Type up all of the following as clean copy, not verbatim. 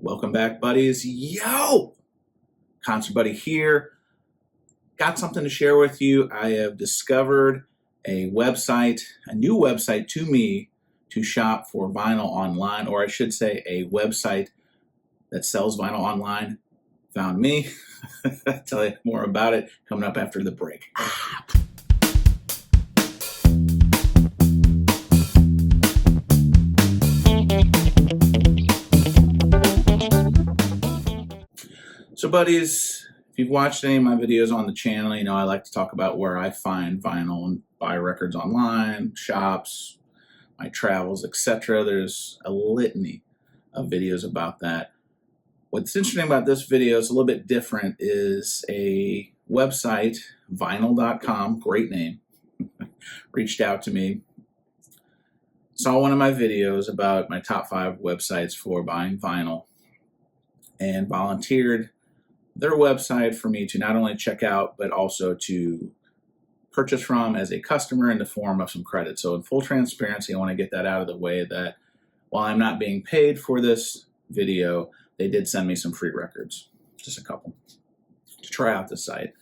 Welcome back, buddies. Yo! Concert Buddy here. Got something to share with you. I have discovered a website, a new website to me to shop for vinyl online, or I should say a website that sells vinyl online. Found me. I'll tell you more about it coming up after the break. So buddies, if you've watched any of my videos on the channel, you know I like to talk about where I find vinyl and buy records online, shops, my travels, etc. There's a litany of videos about that. What's interesting about this video is a little bit different, is a website, vinyl.com, great name, reached out to me, saw one of my videos about my top 5 websites for buying vinyl, and volunteered their website for me to not only check out, but also to purchase from as a customer in the form of some credit. So in full transparency, I want to get that out of the way that while I'm not being paid for this video, they did send me some free records, just a couple, to try out the site.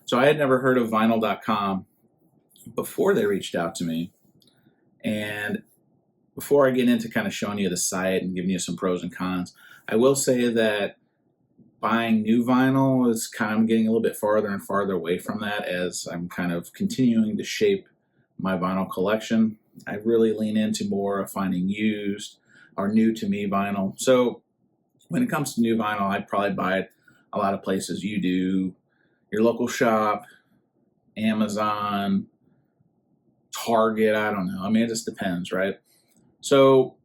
So I had never heard of vinyl.com before they reached out to me. And before I get into kind of showing you the site and giving you some pros and cons, I will say that buying new vinyl is kind of getting a little bit farther and farther away from that as I'm kind of continuing to shape my vinyl collection. I really lean into more of finding used or new to me vinyl. So when it comes to new vinyl, I'd probably buy it a lot of places you do, your local shop, Amazon, Target, I don't know. I mean, it just depends, right? So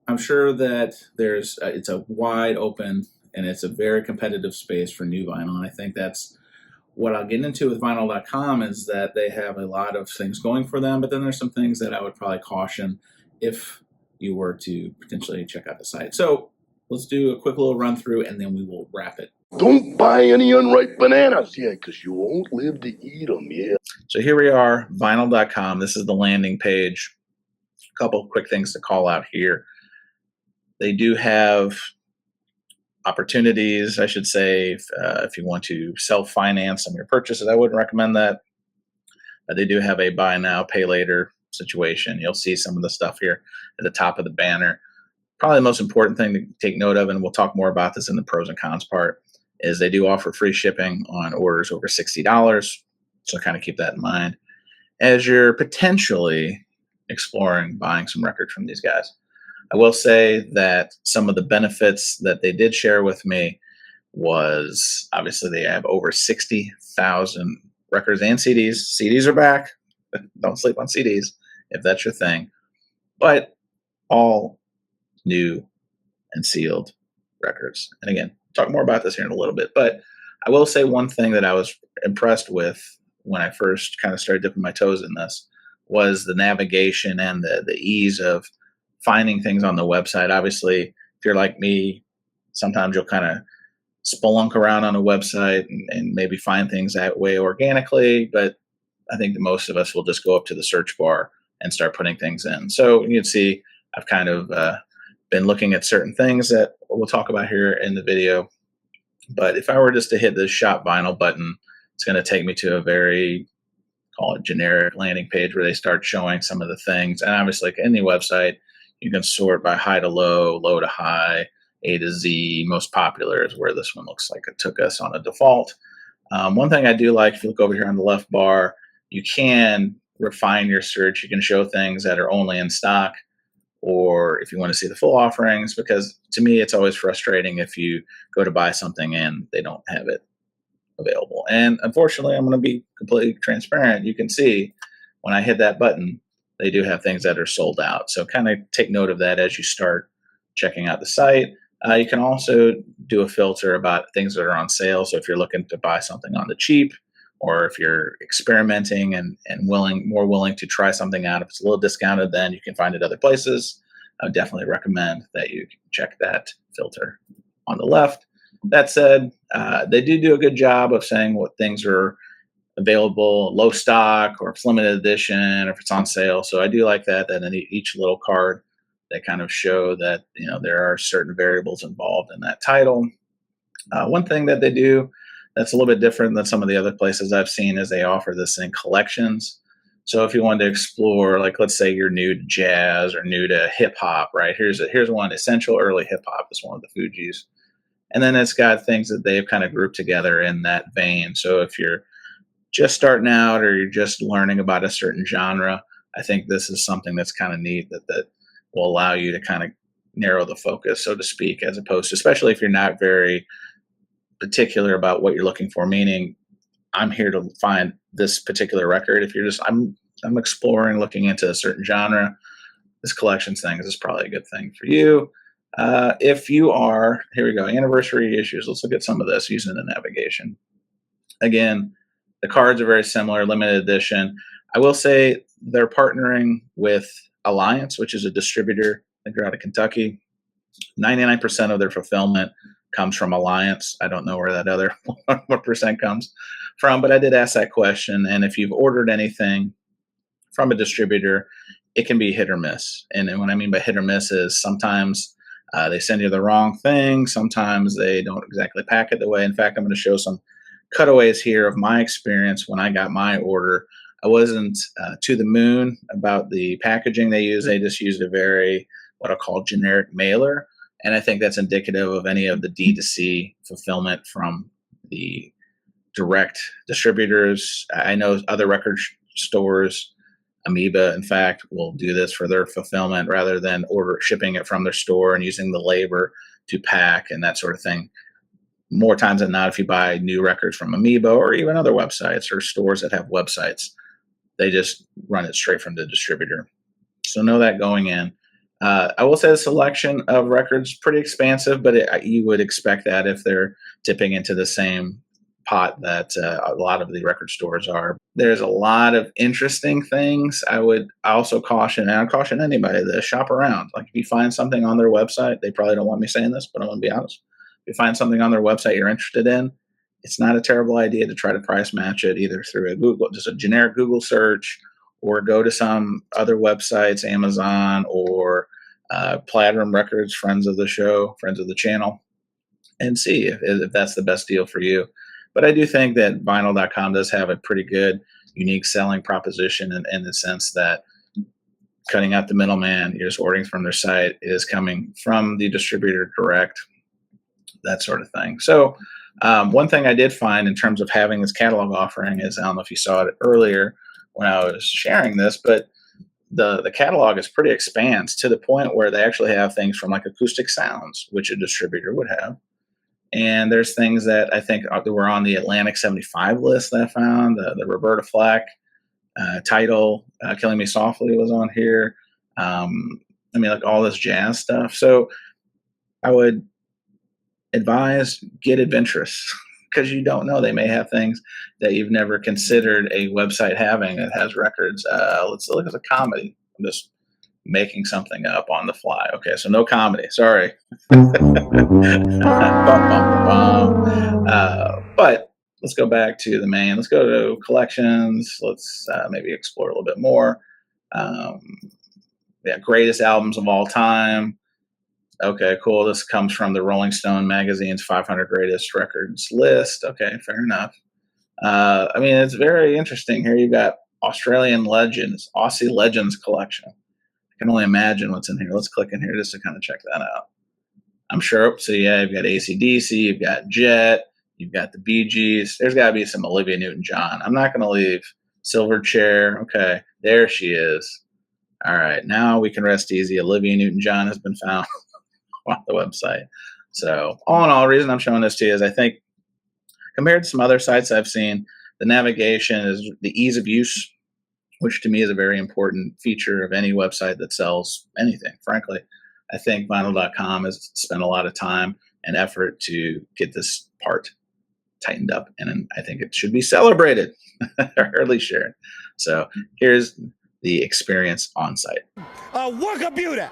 I'm sure that it's a wide open and it's a very competitive space for new vinyl. And I think that's what I'll get into with vinyl.com, is that they have a lot of things going for them, but then there's some things that I would probably caution if you were to potentially check out the site. So let's do a quick little run through and then we will wrap it. Don't buy any unripe bananas, because you won't live to eat them, So here we are, vinyl.com. This is the landing page. A couple quick things to call out here. They do have opportunities, I should say, if you want to self-finance some of your purchases. I wouldn't recommend that. They do have a buy now, pay later situation. You'll see some of the stuff here at the top of the banner. Probably the most important thing to take note of, and we'll talk more about this in the pros and cons part, is they do offer free shipping on orders over $60. So kind of keep that in mind as you're potentially exploring buying some records from these guys. I will say that some of the benefits that they did share with me was obviously they have over 60,000 records and CDs. CDs are back. Don't sleep on CDs if that's your thing. But all new and sealed records. And again, talk more about this here in a little bit. But I will say one thing that I was impressed with when I first kind of started dipping my toes in this was the navigation and the ease of finding things on the website. Obviously, if you're like me, sometimes you'll kind of spelunk around on a website and maybe find things that way organically, but I think that most of us will just go up to the search bar and start putting things in. So you can see I've kind of been looking at certain things that we'll talk about here in the video. But if I were just to hit the shop vinyl button, it's going to take me to a very, call it generic landing page where they start showing some of the things. And obviously, like any website, you can sort by high to low, low to high, A to Z. Most popular is where this one looks like it took us on a default. One thing I do like, if you look over here on the left bar, you can refine your search. You can show things that are only in stock, or if you want to see the full offerings, because to me, it's always frustrating if you go to buy something and they don't have it available. And unfortunately, I'm going to be completely transparent. You can see when I hit that button, they do have things that are sold out. So kind of take note of that as you start checking out the site. You can also do a filter about things that are on sale. So if you're looking to buy something on the cheap, or if you're experimenting and more willing to try something out, if it's a little discounted, then you can find it other places. I would definitely recommend that you check that filter on the left. That said, they do a good job of saying what things are available, low stock, or if it's limited edition, or if it's on sale. So I do like that in each little card They kind of show that there are certain variables involved in that title. One thing that they do that's a little bit different than some of the other places I've seen is they offer this in collections. So if you wanted to explore, like let's say you're new to jazz or new to hip hop, right? Here's one essential early hip hop. Is one of the Fugees, and then it's got things that they've kind of grouped together in that vein. So if you're just starting out or you're just learning about a certain genre, I think this is something that's kind of neat that will allow you to kind of narrow the focus, so to speak, as opposed to, especially if you're not very particular about what you're looking for, meaning I'm here to find this particular record. If you're just, I'm exploring, looking into a certain genre, this collections thing is probably a good thing for you. If you are, here we go, anniversary issues. Let's look at some of this using the navigation. Again, the cards are very similar, limited edition. I will say they're partnering with Alliance, which is a distributor. I think they're out of Kentucky. 99% of their fulfillment comes from Alliance. I don't know where that other 1% comes from, but I did ask that question. And if you've ordered anything from a distributor, it can be hit or miss. And what I mean by hit or miss is sometimes they send you the wrong thing. Sometimes they don't exactly pack it the way. In fact, I'm going to show some cutaways here of my experience when I got my order. I wasn't to the moon about the packaging they use. They just used a very, what I call generic mailer. And I think that's indicative of any of the D2C fulfillment from the direct distributors. I know other record stores, Amoeba, in fact, will do this for their fulfillment rather than shipping it from their store and using the labor to pack and that sort of thing. More times than not, if you buy new records from Amoeba or even other websites or stores that have websites, they just run it straight from the distributor. So know that going in. I will say the selection of records pretty expansive, but you would expect that if they're tipping into the same pot that a lot of the record stores are. There's a lot of interesting things. I also caution, and I caution anybody to shop around. Like if you find something on their website, they probably don't want me saying this, but I'm going to be honest. If you find something on their website you're interested in, it's not a terrible idea to try to price match it either through just a generic Google search, or go to some other websites, Amazon or Platinum Records, friends of the show, friends of the channel, and see if that's the best deal for you. But I do think that vinyl.com does have a pretty good, unique selling proposition in the sense that cutting out the middleman, you're just ordering from their site, is coming from the distributor direct, that sort of thing. So one thing I did find in terms of having this catalog offering is, I don't know if you saw it earlier when I was sharing this, but the catalog is pretty expansive to the point where they actually have things from like Acoustic Sounds, which a distributor would have. And there's things that I think were on the Atlantic 75 list that I found. The Roberta Flack title, Killing Me Softly, was on here. Like all this jazz stuff. So I would advise, get adventurous, because you don't know. They may have things that you've never considered a website having that has records. Let's look at the comedy. I'm just making something up on the fly. Okay, so no comedy. Sorry. Bum, bum, bum. But let's go back to the main. Let's go to collections. Let's maybe explore a little bit more. Greatest albums of all time. Okay, cool. This comes from the Rolling Stone magazine's 500 greatest records list. Okay, fair enough. It's very interesting. Here you've got Australian Legends, Aussie Legends collection. I can only imagine what's in here. Let's click in here just to kind of check that out. I'm sure. So yeah, you've got AC/DC, you've got Jet, you've got the Bee Gees. There's got to be some Olivia Newton-John. I'm not going to leave Silverchair. Okay, there she is. All right, now we can rest easy. Olivia Newton-John has been found on the website. So all in all, the reason I'm showing this to you is I think compared to some other sites I've seen, the navigation is the ease of use, which to me is a very important feature of any website that sells anything, frankly. I think vinyl.com has spent a lot of time and effort to get this part tightened up, and I think it should be celebrated or at least shared. So here's the experience on site. A work of beauty,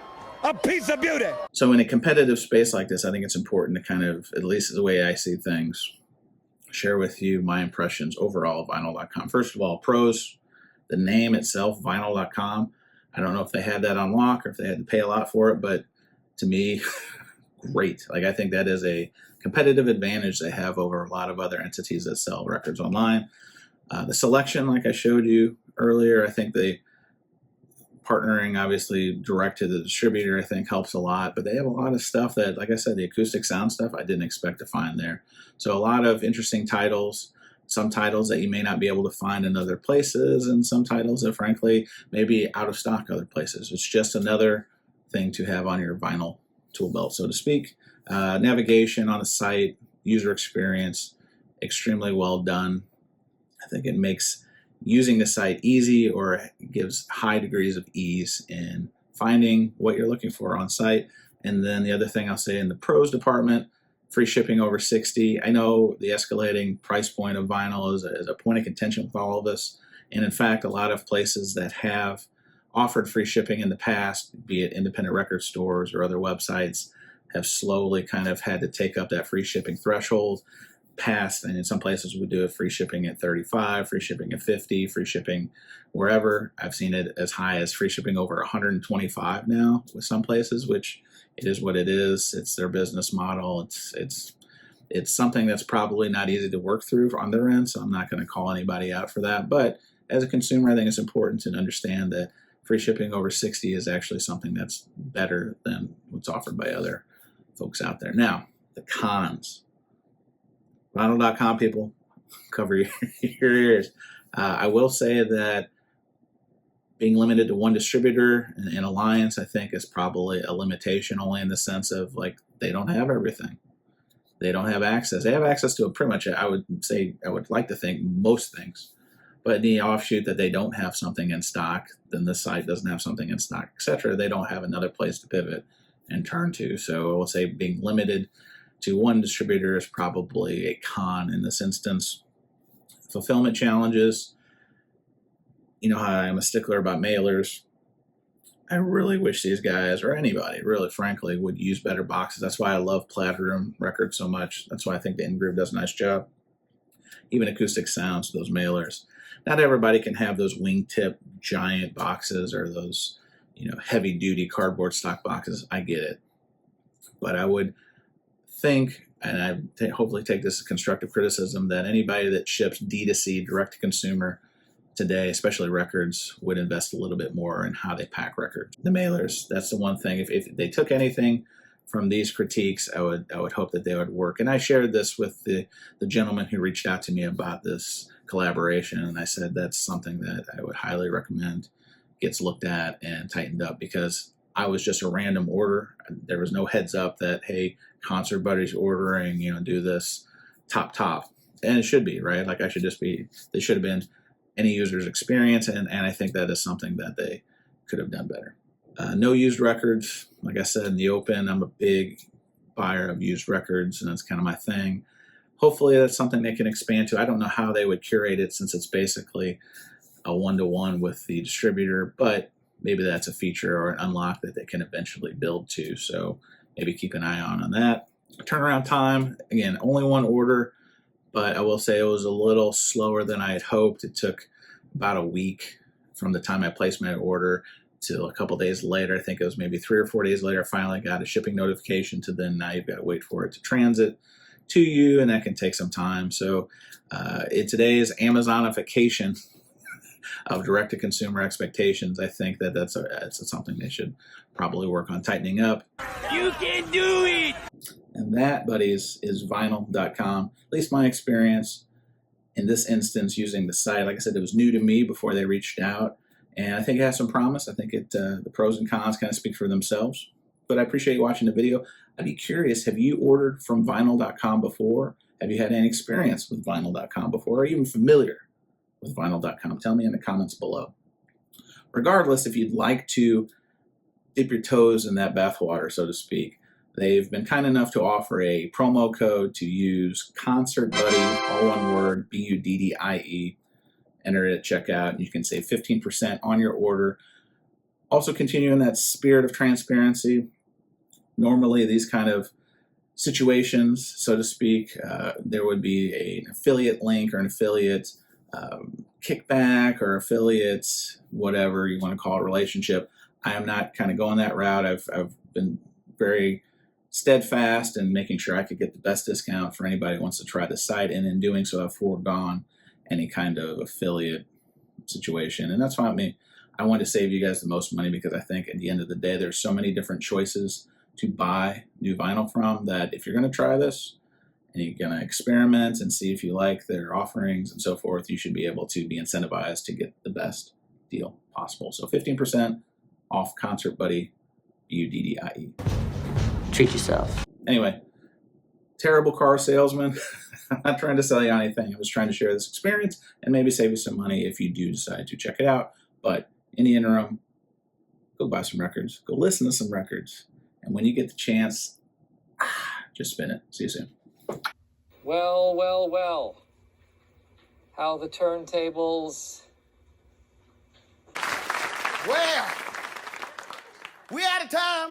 a piece of beauty. So in a competitive space like this, I think it's important to kind of, at least the way I see things, share with you my impressions overall of vinyl.com. First of all, pros, the name itself, vinyl.com. I don't know if they had that on lock or if they had to pay a lot for it, but to me, great. Like, I think that is a competitive advantage they have over a lot of other entities that sell records online. The selection, like I showed you earlier, I think they partnering obviously direct to the distributor, I think helps a lot, but they have a lot of stuff that, like I said, the acoustic sound stuff I didn't expect to find there. So a lot of interesting titles, some titles that you may not be able to find in other places, and some titles that frankly may be out of stock other places. It's just another thing to have on your vinyl tool belt, so to speak. Navigation on the site, user experience, extremely well done. I think it makes using the site easy, or gives high degrees of ease in finding what you're looking for on site. And then the other thing I'll say in the pros department, free shipping over 60. I know the escalating price point of vinyl is a point of contention with all of us. And in fact, a lot of places that have offered free shipping in the past, be it independent record stores or other websites, have slowly kind of had to take up that free shipping threshold past, and in some places we do it free shipping at 35, free shipping at 50, free shipping wherever. I've seen it as high as free shipping over 125 now with some places, which it is what it is. It's their business model. It's something that's probably not easy to work through on their end, so I'm not going to call anybody out for that. But as a consumer, I think it's important to understand that free shipping over 60 is actually something that's better than what's offered by other folks out there. Now, the cons. Vinyl.com, people, cover your ears. I will say that being limited to one distributor and alliance, I think, is probably a limitation, only in the sense of, like, they don't have everything. They don't have access. They have access to pretty much, I would say, I would like to think, most things. But in the offshoot that they don't have something in stock, then this site doesn't have something in stock, etc., they don't have another place to pivot and turn to. So I will say being limited to one distributor is probably a con in this instance. Fulfillment challenges. You know how I'm a stickler about mailers. I really wish these guys, or anybody really frankly, would use better boxes. That's why I love Platinum Records so much. That's why I think the Ingroove does a nice job. Even Acoustic Sounds, those mailers. Not everybody can have those wingtip giant boxes or those, heavy duty cardboard stock boxes. I get it. But I would think, and I hopefully take this as constructive criticism, that anybody that ships D2C, direct to consumer today, especially records, would invest a little bit more in how they pack records. The mailers, that's the one thing. If they took anything from these critiques, I would hope that they would work. And I shared this with the gentleman who reached out to me about this collaboration, and I said that's something that I would highly recommend gets looked at and tightened up, because I was just a random order. There was no heads up that, hey, Concert Buddy's ordering, do this top. And it should be, right? Like, they should have been any user's experience. And I think that is something that they could have done better. No used records. Like I said, in the open, I'm a big buyer of used records, and that's kind of my thing. Hopefully that's something they can expand to. I don't know how they would curate it, since it's basically a one-to-one with the distributor, but maybe that's a feature or an unlock that they can eventually build to. So maybe keep an eye on that. Turnaround time, again, only one order, but I will say it was a little slower than I had hoped. It took about a week from the time I placed my order till a couple days later. I think it was maybe 3 or 4 days later, I finally got a shipping notification, to then now you've got to wait for it to transit to you, and that can take some time. So in today's Amazonification of direct-to-consumer expectations, I think that that's something they should probably work on tightening up. You can do it! And that, buddies, is vinyl.com. At least my experience in this instance using the site. Like I said, it was new to me before they reached out, and I think it has some promise. I think the pros and cons kind of speak for themselves. But I appreciate you watching the video. I'd be curious, have you ordered from vinyl.com before? Have you had any experience with vinyl.com before, or even familiar with vinyl.com? Tell me in the comments below. Regardless, if you'd like to dip your toes in that bathwater, so to speak, they've been kind enough to offer a promo code to use Concert Buddy, all one word, BUDDIE. Enter it at checkout, and you can save 15% on your order. Also, continue in that spirit of transparency. Normally, these kind of situations, so to speak, there would be an affiliate link or an affiliate kickback or affiliates, whatever you want to call it, relationship. I am not kind of going that route. I've been very steadfast in making sure I could get the best discount for anybody who wants to try the site, and in doing so, I've foregone any kind of affiliate situation, and that's fine with me. I want to save you guys the most money because I think at the end of the day, there's so many different choices to buy new vinyl from that if you're going to try this and you're going to experiment and see if you like their offerings and so forth, you should be able to be incentivized to get the best deal possible. So 15% off Concert Buddy, UDDIE. Treat yourself. Anyway, terrible car salesman. I'm not trying to sell you anything. I was trying to share this experience and maybe save you some money if you do decide to check it out. But in the interim, go buy some records. Go listen to some records. And when you get the chance, just spin it. See you soon. Well, well, well. How the turntables... Well, we out of time.